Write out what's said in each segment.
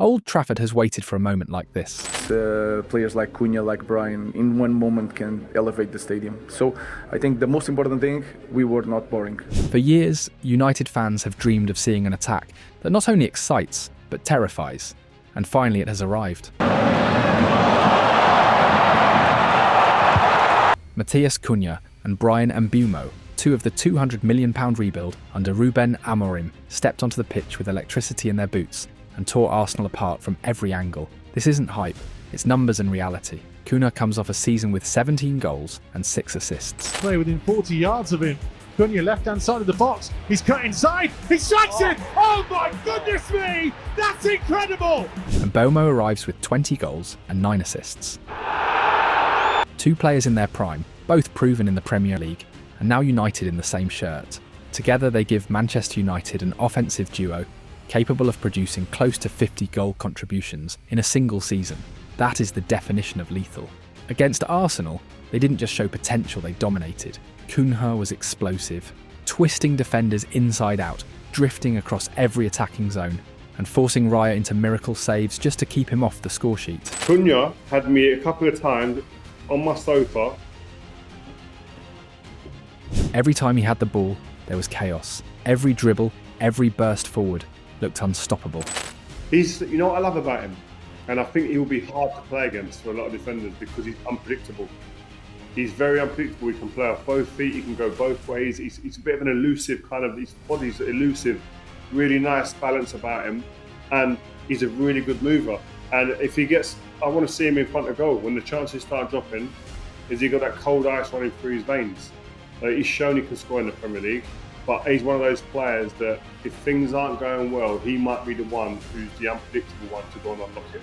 Old Trafford has waited for a moment like this. Players like Cunha, like Bryan, in one moment can elevate the stadium. So I think the most important thing, we were not boring. For years, United fans have dreamed of seeing an attack that not only excites, but terrifies. And finally it has arrived. Matheus Cunha and Bryan and Mbeumo, two of the £200 million rebuild under Ruben Amorim, stepped onto the pitch with electricity in their boots and tore Arsenal apart from every angle. This isn't hype, it's numbers and reality. Cunha comes off a season with 17 goals and 6 assists. Play within 40 yards of him. Cunha left-hand side of the box. He's cut inside. He strikes it! Oh my goodness me! That's incredible! And Mbeumo arrives with 20 goals and 9 assists. Two players in their prime, both proven in the Premier League, and now united in the same shirt. Together they give Manchester United an offensive duo capable of producing close to 50 goal contributions in a single season. That is the definition of lethal. Against Arsenal, they didn't just show potential, they dominated. Cunha was explosive, twisting defenders inside out, drifting across every attacking zone, and forcing Raya into miracle saves just to keep him off the scoresheet. Cunha had me a couple of times on my sofa. Every time he had the ball, there was chaos. Every dribble, every burst forward looked unstoppable. You know what I love about him? And I think he will be hard to play against for a lot of defenders because he's unpredictable. He's very unpredictable. He can play off both feet, he can go both ways. He's a bit of an elusive kind of, his body's elusive, really nice balance about him. And he's a really good mover. And if he gets, I want to see him in front of goal. When the chances start dropping, is he got that cold ice running through his veins? He's shown he can score in the Premier League. But he's one of those players that if things aren't going well, he might be the one who's the unpredictable one to go and unlock it.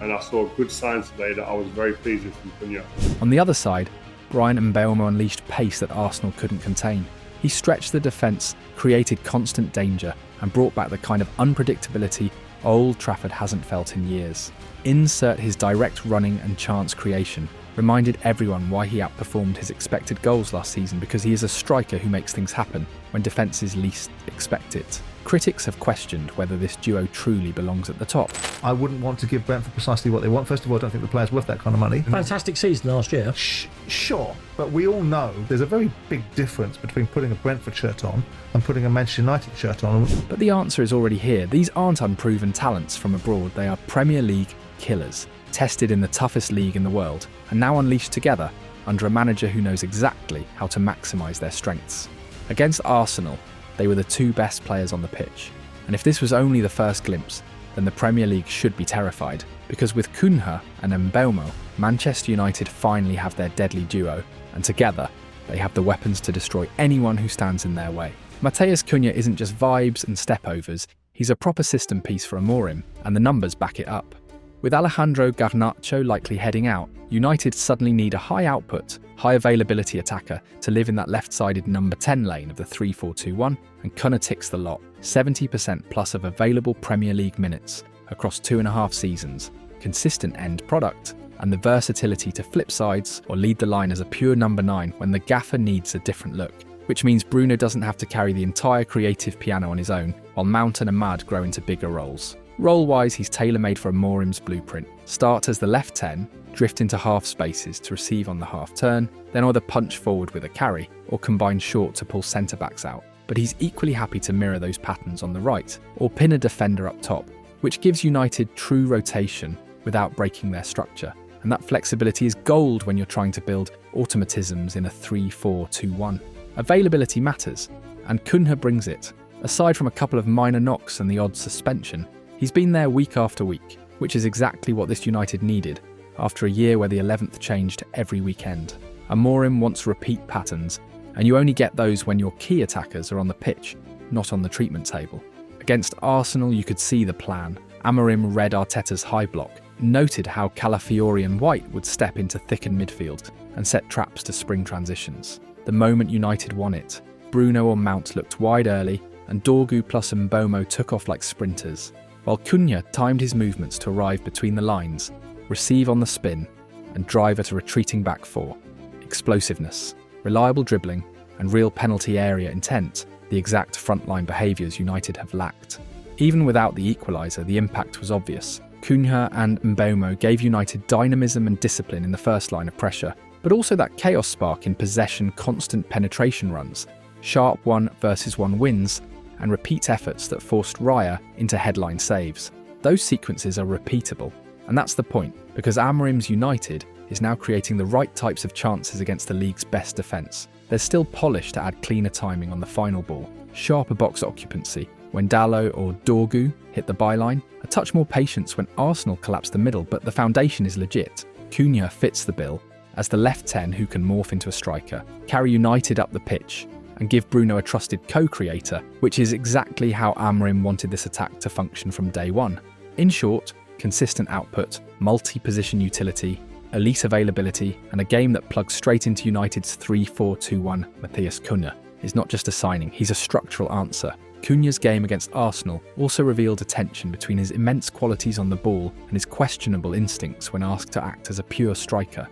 And I saw good signs today that I was very pleased with from Cunha. On the other side, Bryan and Mbeumo unleashed pace that Arsenal couldn't contain. He stretched the defence, created constant danger, and brought back the kind of unpredictability Old Trafford hasn't felt in years. Insert his direct running and chance creation reminded everyone why he outperformed his expected goals last season, because he is a striker who makes things happen when defences least expect it. Critics have questioned whether this duo truly belongs at the top. I wouldn't want to give Brentford precisely what they want. First of all, I don't think the player's worth that kind of money. Fantastic season last year. Sure, but we all know there's a very big difference between putting a Brentford shirt on and putting a Manchester United shirt on. But the answer is already here. These aren't unproven talents from abroad. They are Premier League killers, tested in the toughest league in the world, and now unleashed together under a manager who knows exactly how to maximise their strengths. Against Arsenal, they were the two best players on the pitch. And if this was only the first glimpse, then the Premier League should be terrified, because with Cunha and Mbeumo, Manchester United finally have their deadly duo, and together they have the weapons to destroy anyone who stands in their way. Matheus Cunha isn't just vibes and stepovers, he's a proper system piece for Amorim, and the numbers back it up. With Alejandro Garnacho likely heading out, United suddenly need a high output, high availability attacker to live in that left-sided number 10 lane of the 3-4-2-1, and Cunha ticks the lot, 70% plus of available Premier League minutes across 2.5 seasons, consistent end product, and the versatility to flip sides or lead the line as a pure number 9 when the gaffer needs a different look, which means Bruno doesn't have to carry the entire creative piano on his own, while Mount and Ahmad grow into bigger roles. Role-wise, he's tailor-made for Amorim's blueprint. Start as the left 10, drift into half spaces to receive on the half turn, then either punch forward with a carry, or combine short to pull centre-backs out. But he's equally happy to mirror those patterns on the right, or pin a defender up top, which gives United true rotation without breaking their structure. And that flexibility is gold when you're trying to build automatisms in a 3-4-2-1. Availability matters, and Cunha brings it. Aside from a couple of minor knocks and the odd suspension, he's been there week after week, which is exactly what this United needed after a year where the 11th changed every weekend. Amorim wants repeat patterns, and you only get those when your key attackers are on the pitch, not on the treatment table. Against Arsenal, you could see the plan. Amorim read Arteta's high block, noted how Calafiori and White would step into thickened midfield and set traps to spring transitions. The moment United won it, Bruno or Mount looked wide early, and Dorgu plus Mbeumo took off like sprinters, while Cunha timed his movements to arrive between the lines, receive on the spin, and drive at a retreating back four. Explosiveness, reliable dribbling, and real penalty area intent, the exact frontline behaviours United have lacked. Even without the equaliser, the impact was obvious. Cunha and Mbeumo gave United dynamism and discipline in the first line of pressure, but also that chaos spark in possession, constant penetration runs, sharp 1-versus-1 wins, and repeat efforts that forced Raya into headline saves. Those sequences are repeatable, and that's the point, because Amorim's United is now creating the right types of chances against the league's best defence. There's still polish to add cleaner timing on the final ball, sharper box occupancy when Dalot or Dorgu hit the byline, a touch more patience when Arsenal collapse the middle, but the foundation is legit. Cunha fits the bill as the left 10 who can morph into a striker, carry United up the pitch, and give Bruno a trusted co-creator, which is exactly how Amorim wanted this attack to function from day one. In short, consistent output, multi-position utility, elite availability, and a game that plugs straight into United's 3-4-2-1 Matheus Cunha is not just a signing, he's a structural answer. Cunha's game against Arsenal also revealed a tension between his immense qualities on the ball and his questionable instincts when asked to act as a pure striker.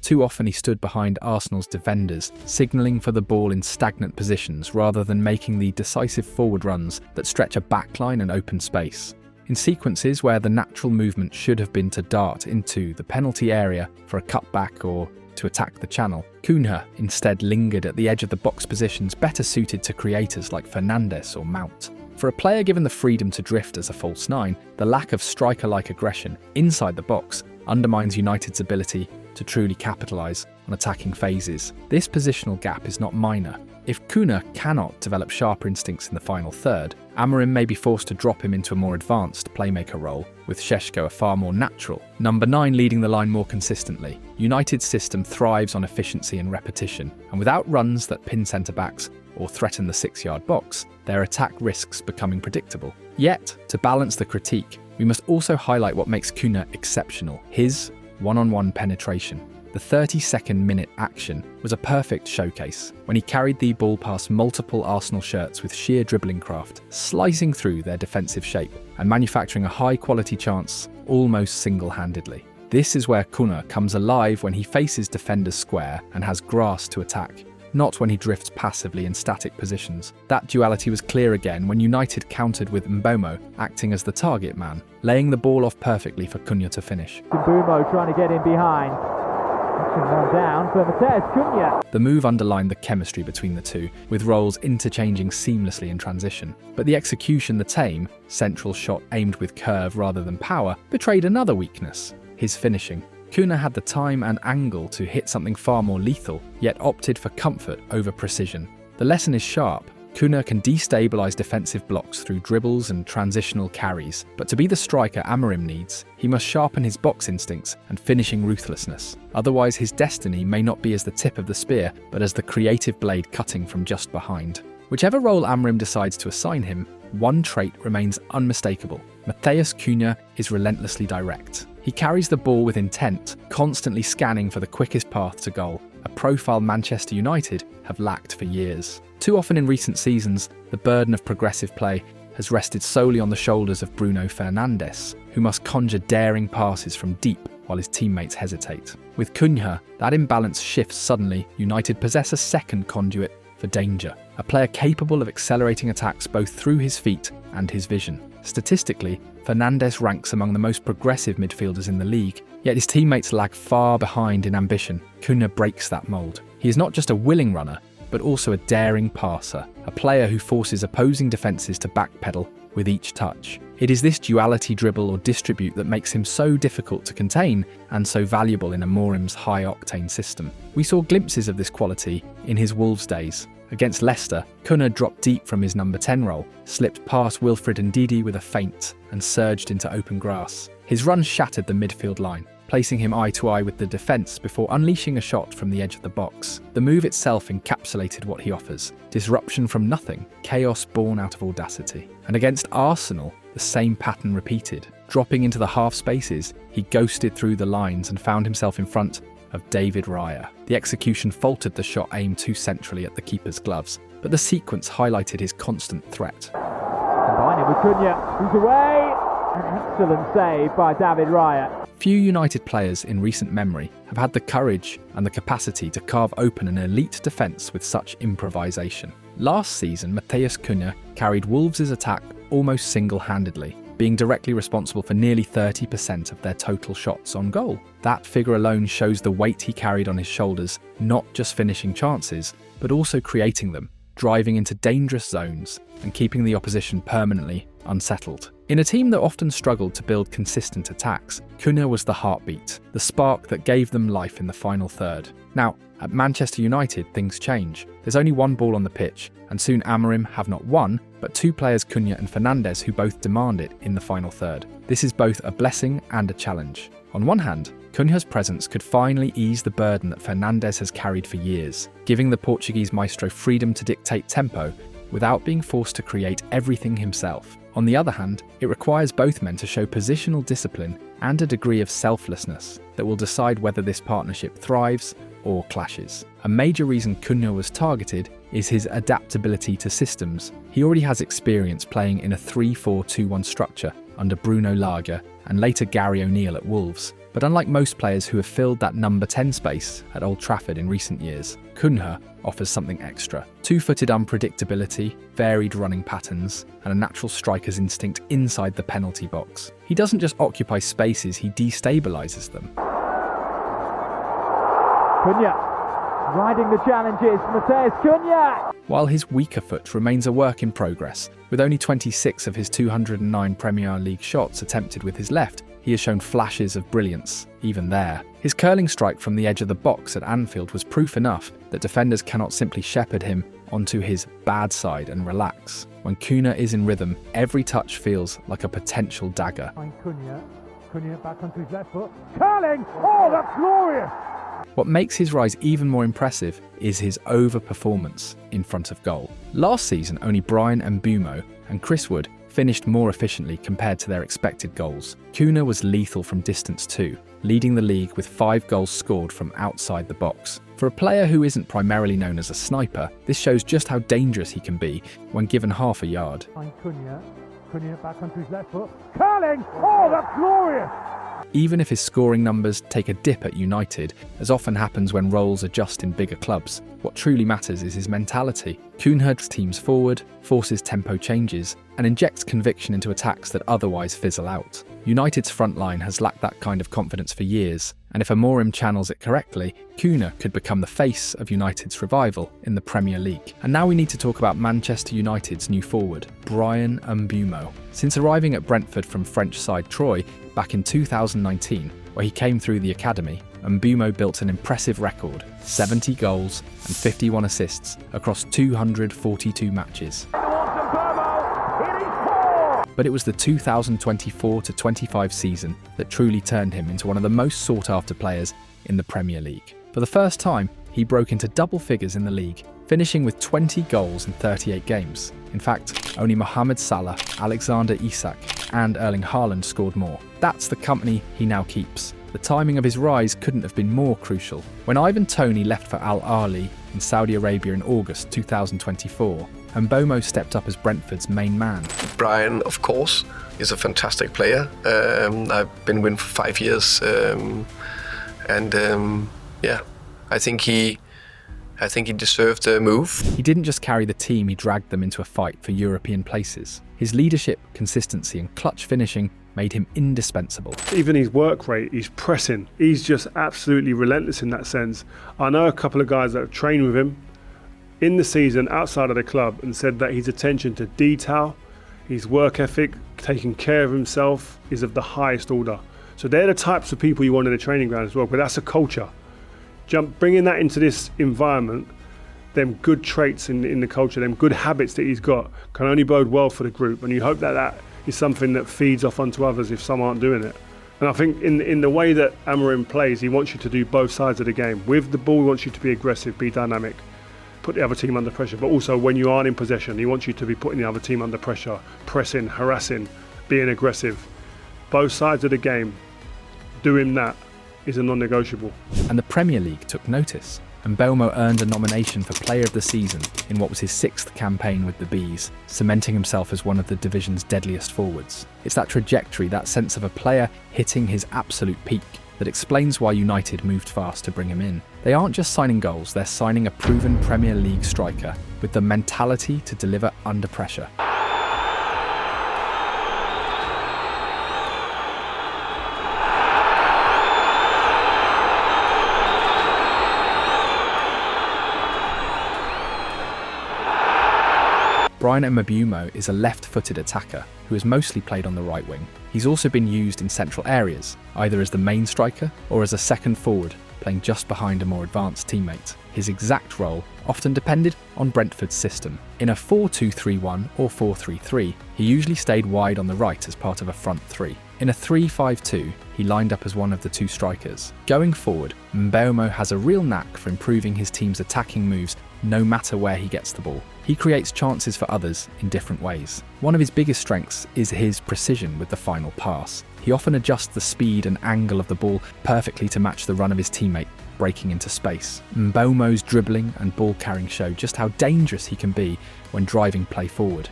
Too often he stood behind Arsenal's defenders, signalling for the ball in stagnant positions rather than making the decisive forward runs that stretch a backline and open space. In sequences where the natural movement should have been to dart into the penalty area for a cutback or to attack the channel, Cunha instead lingered at the edge of the box positions better suited to creators like Fernandes or Mount. For a player given the freedom to drift as a false nine, the lack of striker-like aggression inside the box undermines United's ability to truly capitalise on attacking phases. This positional gap is not minor. If Cunha cannot develop sharper instincts in the final third, Amorim may be forced to drop him into a more advanced playmaker role, with Šeško a far more natural number 9 leading the line more consistently. United's system thrives on efficiency and repetition, and without runs that pin centre-backs or threaten the 6-yard box, their attack risks becoming predictable. Yet, to balance the critique, we must also highlight what makes Cunha exceptional: his one-on-one penetration. The 32nd minute action was a perfect showcase when he carried the ball past multiple Arsenal shirts with sheer dribbling craft, slicing through their defensive shape and manufacturing a high-quality chance almost single-handedly. This is where Cunha comes alive when he faces defenders square and has grass to attack, not when he drifts passively in static positions. That duality was clear again when United countered with Mbeumo acting as the target man, laying the ball off perfectly for Cunha to finish. Mbeumo trying to get in behind. One down for Matheus Cunha. The move underlined the chemistry between the two, with roles interchanging seamlessly in transition. But the execution, the tame, central shot aimed with curve rather than power, betrayed another weakness: his finishing. Cunha had the time and angle to hit something far more lethal, yet opted for comfort over precision. The lesson is sharp. Cunha can destabilise defensive blocks through dribbles and transitional carries, but to be the striker Amorim needs, he must sharpen his box instincts and finishing ruthlessness. Otherwise, his destiny may not be as the tip of the spear, but as the creative blade cutting from just behind. Whichever role Amorim decides to assign him, one trait remains unmistakable: Matheus Cunha is relentlessly direct. He carries the ball with intent, constantly scanning for the quickest path to goal, a profile Manchester United have lacked for years. Too often in recent seasons, the burden of progressive play has rested solely on the shoulders of Bruno Fernandes, who must conjure daring passes from deep while his teammates hesitate. With Cunha, that imbalance shifts suddenly. United possess a second conduit for danger, a player capable of accelerating attacks both through his feet and his vision. Statistically, Fernandes ranks among the most progressive midfielders in the league, yet his teammates lag far behind in ambition. Cunha breaks that mould. He is not just a willing runner, but also a daring passer, a player who forces opposing defences to backpedal with each touch. It is this duality dribble or distribute that makes him so difficult to contain and so valuable in Amorim's high-octane system. We saw glimpses of this quality in his Wolves days. Against Leicester, Cunha dropped deep from his number 10 role, slipped past Wilfried Ndidi with a feint, and surged into open grass. His run shattered the midfield line, placing him eye-to-eye with the defence before unleashing a shot from the edge of the box. The move itself encapsulated what he offers: disruption from nothing, chaos born out of audacity. And against Arsenal, the same pattern repeated. Dropping into the half spaces, he ghosted through the lines and found himself in front of David Raya. The execution faltered the shot aimed too centrally at the keeper's gloves, but the sequence highlighted his constant threat. Combining with Cunha, who's away. An excellent save by David Raya. Few United players in recent memory have had the courage and the capacity to carve open an elite defence with such improvisation. Last season, Matheus Cunha carried Wolves' attack almost single-handedly, being directly responsible for nearly 30% of their total shots on goal. That figure alone shows the weight he carried on his shoulders, not just finishing chances, but also creating them, driving into dangerous zones and keeping the opposition permanently unsettled. In a team that often struggled to build consistent attacks, Cunha was the heartbeat, the spark that gave them life in the final third. Now, at Manchester United, things change. There's only one ball on the pitch, and soon Amorim have not one, but two players, Cunha and Fernandes, who both demand it in the final third. This is both a blessing and a challenge. On one hand, Cunha's presence could finally ease the burden that Fernandes has carried for years, giving the Portuguese maestro freedom to dictate tempo without being forced to create everything himself. On the other hand, it requires both men to show positional discipline and a degree of selflessness that will decide whether this partnership thrives or clashes. A major reason Cunha was targeted is his adaptability to systems. He already has experience playing in a 3-4-2-1 structure under Bruno Lage and later Gary O'Neill at Wolves. But unlike most players who have filled that number 10 space at Old Trafford in recent years, Cunha offers something extra. Two-footed unpredictability, varied running patterns, and a natural striker's instinct inside the penalty box. He doesn't just occupy spaces, he destabilises them. Cunha, riding the challenges, Matheus Cunha! While his weaker foot remains a work in progress, with only 26 of his 209 Premier League shots attempted with his left, he has shown flashes of brilliance, even there. His curling strike from the edge of the box at Anfield was proof enough that defenders cannot simply shepherd him onto his bad side and relax. When Cunha is in rhythm, every touch feels like a potential dagger. Cunha back onto his left foot. Curling! Oh, that's glorious! What makes his rise even more impressive is his overperformance in front of goal. Last season, only Bryan and Mbeumo and Chris Wood finished more efficiently compared to their expected goals. Cunha was lethal from distance too, leading the league with 5 goals scored from outside the box. For a player who isn't primarily known as a sniper, this shows just how dangerous he can be when given half a yard. Cunha back onto his left foot. Curling! Oh, that's glorious! Even if his scoring numbers take a dip at United, as often happens when roles adjust in bigger clubs, what truly matters is his mentality. Cunha teams forward, forces tempo changes, and injects conviction into attacks that otherwise fizzle out. United's front line has lacked that kind of confidence for years, and if Amorim channels it correctly, Cunha could become the face of United's revival in the Premier League. And now we need to talk about Manchester United's new forward, Bryan and Mbeumo. Since arriving at Brentford from French side Troyes back in 2019, where he came through the academy, Mbeumo built an impressive record, 70 goals and 51 assists across 242 matches. But it was the 2024-25 season that truly turned him into one of the most sought-after players in the Premier League. For the first time, he broke into double figures in the league, finishing with 20 goals in 38 games. In fact, only Mohamed Salah, Alexander Isak, and Erling Haaland scored more. That's the company he now keeps. The timing of his rise couldn't have been more crucial. When Ivan Toney left for Al Ahly in Saudi Arabia in August 2024, Mbeumo stepped up as Brentford's main man. Bryan, of course, is a fantastic player. I've been with him for 5 years, I think he deserved a move. He didn't just carry the team, he dragged them into a fight for European places. His leadership, consistency and clutch finishing made him indispensable. Even his work rate, his pressing, he's just absolutely relentless in that sense. I know a couple of guys that have trained with him in the season outside of the club and said that his attention to detail, his work ethic, taking care of himself is of the highest order. So they're the types of people you want in a training ground as well, but that's a culture. Bringing that into this environment, them good traits in the culture, them good habits that he's got can only bode well for the group, and you hope that that is something that feeds off onto others if some aren't doing it. And I think in the way that Amorim plays, he wants you to do both sides of the game. With the ball, he wants you to be aggressive, be dynamic, put the other team under pressure, but also when you aren't in possession, he wants you to be putting the other team under pressure, pressing, harassing, being aggressive. Both sides of the game, doing that is a non-negotiable. And the Premier League took notice. Mbeumo earned a nomination for Player of the Season in what was his 6th campaign with the Bees, cementing himself as one of the division's deadliest forwards. It's that trajectory, that sense of a player hitting his absolute peak, that explains why United moved fast to bring him in. They aren't just signing goals, they're signing a proven Premier League striker with the mentality to deliver under pressure. Bryan and Mbeumo is a left-footed attacker who has mostly played on the right wing. He's also been used in central areas, either as the main striker or as a second forward, playing just behind a more advanced teammate. His exact role often depended on Brentford's system. In a 4-2-3-1 or 4-3-3, he usually stayed wide on the right as part of a front three. In a 3-5-2, he lined up as one of the two strikers. Going forward, Mbeumo has a real knack for improving his team's attacking moves no matter where he gets the ball. He creates chances for others in different ways. One of his biggest strengths is his precision with the final pass. He often adjusts the speed and angle of the ball perfectly to match the run of his teammate, breaking into space. Mbeumo's dribbling and ball carrying show just how dangerous he can be when driving play forward.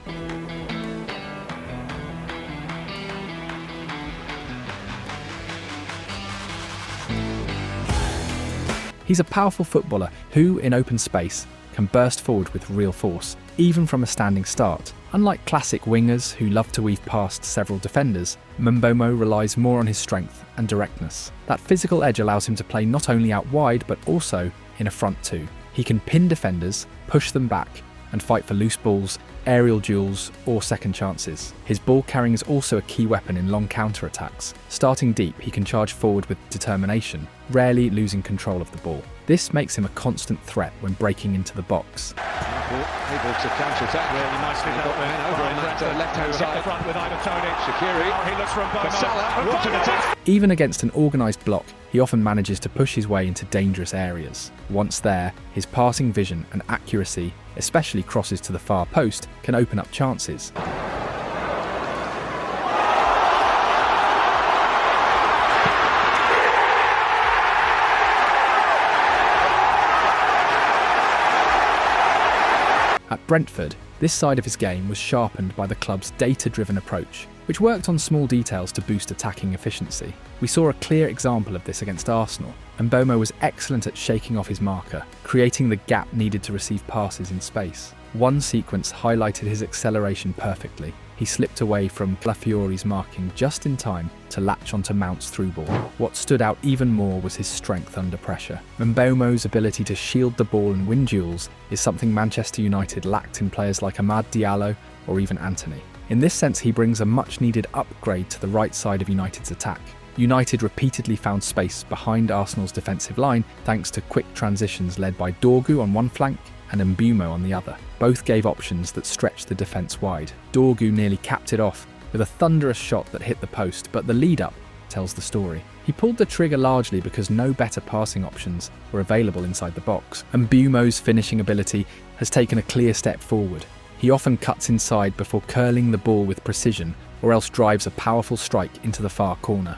He's a powerful footballer who, in open space, can burst forward with real force, even from a standing start. Unlike classic wingers who love to weave past several defenders, Mbeumo relies more on his strength and directness. That physical edge allows him to play not only out wide but also in a front two. He can pin defenders, push them back, and fight for loose balls, aerial duels, or second chances. His ball carrying is also a key weapon in long counter-attacks. Starting deep, he can charge forward with determination, rarely losing control of the ball. This makes him a constant threat when breaking into the box. Able to counter-attack there, he nicely got over on that left-hand side. Front with Shaqiri. He looks for Mbeumo. Even against an organised block, he often manages to push his way into dangerous areas. Once there, his passing vision and accuracy, especially crosses to the far post, can open up chances. At Brentford, this side of his game was sharpened by the club's data-driven approach, which worked on small details to boost attacking efficiency. We saw a clear example of this against Arsenal, and Mbeumo was excellent at shaking off his marker, creating the gap needed to receive passes in space. One sequence highlighted his acceleration perfectly. He slipped away from Flafiori's marking just in time to latch onto Mount's through ball. What stood out even more was his strength under pressure. Mbeumo's ability to shield the ball and win duels is something Manchester United lacked in players like Amad Diallo or even Antony. In this sense, he brings a much-needed upgrade to the right side of United's attack. United repeatedly found space behind Arsenal's defensive line thanks to quick transitions led by Dorgu on one flank and Mbeumo on the other. Both gave options that stretched the defence wide. Dorgu nearly capped it off with a thunderous shot that hit the post, but the lead-up tells the story. He pulled the trigger largely because no better passing options were available inside the box. Mbeumo's finishing ability has taken a clear step forward. He often cuts inside before curling the ball with precision, or else drives a powerful strike into the far corner.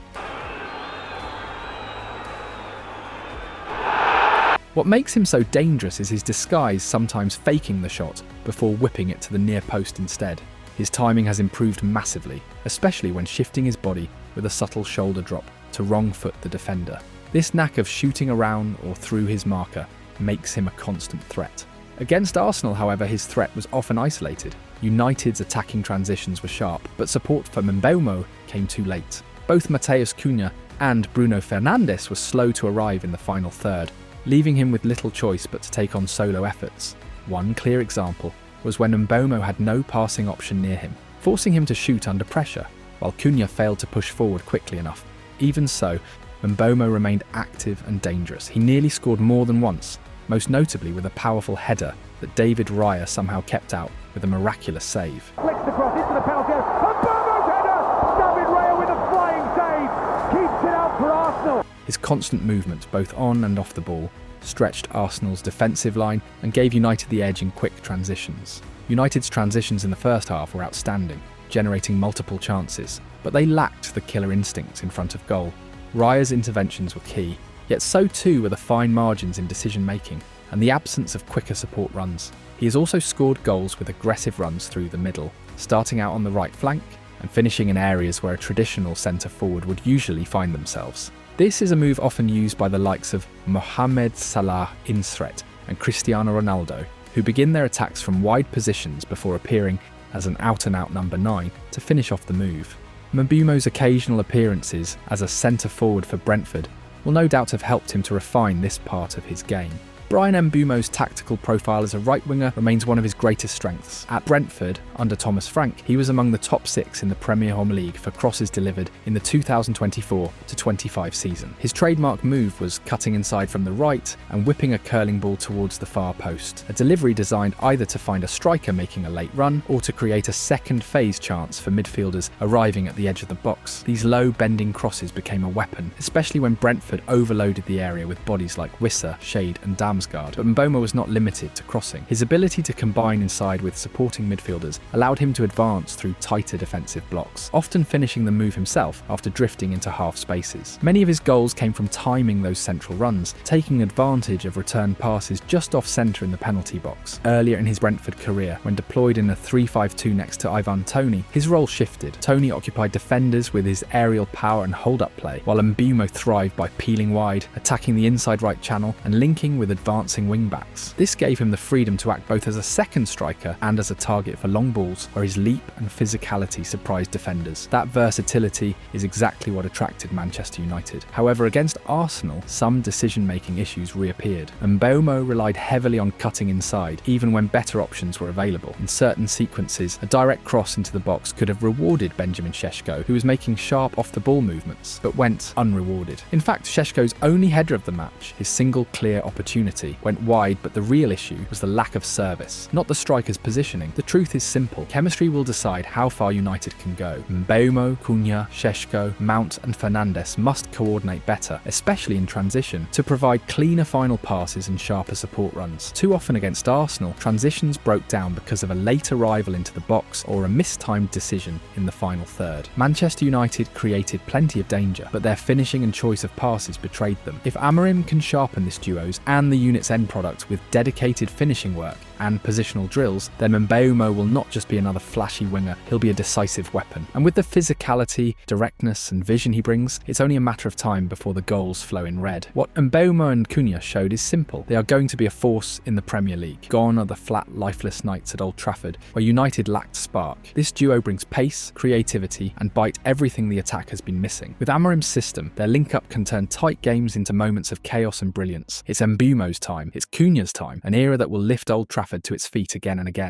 What makes him so dangerous is his disguise, sometimes faking the shot before whipping it to the near post instead. His timing has improved massively, especially when shifting his body with a subtle shoulder drop to wrong foot the defender. This knack of shooting around or through his marker makes him a constant threat. Against Arsenal, however, his threat was often isolated. United's attacking transitions were sharp, but support for Mbeumo came too late. Both Matheus Cunha and Bruno Fernandes were slow to arrive in the final third, leaving him with little choice but to take on solo efforts. One clear example was when Mbeumo had no passing option near him, forcing him to shoot under pressure, while Cunha failed to push forward quickly enough. Even so, Mbeumo remained active and dangerous. He nearly scored more than once, most notably with a powerful header that David Raya somehow kept out with a miraculous save. Flicks the cross into the penalty area. Mbeumo's header! David Raya with a flying save! Keeps it out for Arsenal! His constant movement, both on and off the ball, stretched Arsenal's defensive line and gave United the edge in quick transitions. United's transitions in the first half were outstanding, generating multiple chances, but they lacked the killer instinct in front of goal. Raya's interventions were key. Yet so too were the fine margins in decision-making and the absence of quicker support runs. He has also scored goals with aggressive runs through the middle, starting out on the right flank and finishing in areas where a traditional centre-forward would usually find themselves. This is a move often used by the likes of Mohamed Salah Insret and Cristiano Ronaldo, who begin their attacks from wide positions before appearing as an out-and-out number 9 to finish off the move. Mbeumo's occasional appearances as a centre-forward for Brentford will no doubt have helped him to refine this part of his game. Bryan Mbeumo's tactical profile as a right winger remains one of his greatest strengths. At Brentford, under Thomas Frank, he was among the top 6 in the Premier League for crosses delivered in the 2024-25 season. His trademark move was cutting inside from the right and whipping a curling ball towards the far post, a delivery designed either to find a striker making a late run or to create a second phase chance for midfielders arriving at the edge of the box. These low bending crosses became a weapon, especially when Brentford overloaded the area with bodies like Wissa, Shade and Damsgaard. But Mbeumo was not limited to crossing. His ability to combine inside with supporting midfielders allowed him to advance through tighter defensive blocks, often finishing the move himself after drifting into half spaces. Many of his goals came from timing those central runs, taking advantage of return passes just off centre in the penalty box. Earlier in his Brentford career, when deployed in a 3-5-2 next to Ivan Toney, his role shifted. Toney occupied defenders with his aerial power and hold-up play, while Mbeumo thrived by peeling wide, attacking the inside right channel and linking with advancing wing-backs. This gave him the freedom to act both as a second striker and as a target for long balls, where his leap and physicality surprised defenders. That versatility is exactly what attracted Manchester United. However, against Arsenal, some decision-making issues reappeared. Mbeumo relied heavily on cutting inside, even when better options were available. In certain sequences, a direct cross into the box could have rewarded Benjamin Šeško, who was making sharp off-the-ball movements, but went unrewarded. In fact, Šeško's only header of the match, his single clear opportunity, went wide, but the real issue was the lack of service, not the striker's positioning. The truth is simple. Chemistry will decide how far United can go. Mbeumo, Cunha, Šeško, Mount and Fernandes must coordinate better, especially in transition, to provide cleaner final passes and sharper support runs. Too often against Arsenal, transitions broke down because of a late arrival into the box or a mistimed decision in the final third. Manchester United created plenty of danger, but their finishing and choice of passes betrayed them. If Amorim can sharpen this duos and the unit's end product with dedicated finishing work and positional drills, then Mbeumo will not just be another flashy winger, he'll be a decisive weapon. And with the physicality, directness and vision he brings, it's only a matter of time before the goals flow in red. What Mbeumo and Cunha showed is simple. They are going to be a force in the Premier League. Gone are the flat, lifeless nights at Old Trafford, where United lacked spark. This duo brings pace, creativity and bite everything the attack has been missing. With Amorim's system, their link-up can turn tight games into moments of chaos and brilliance. It's Mbeumo's time, it's Cunha's time, an era that will lift Old Trafford to its feet again and again.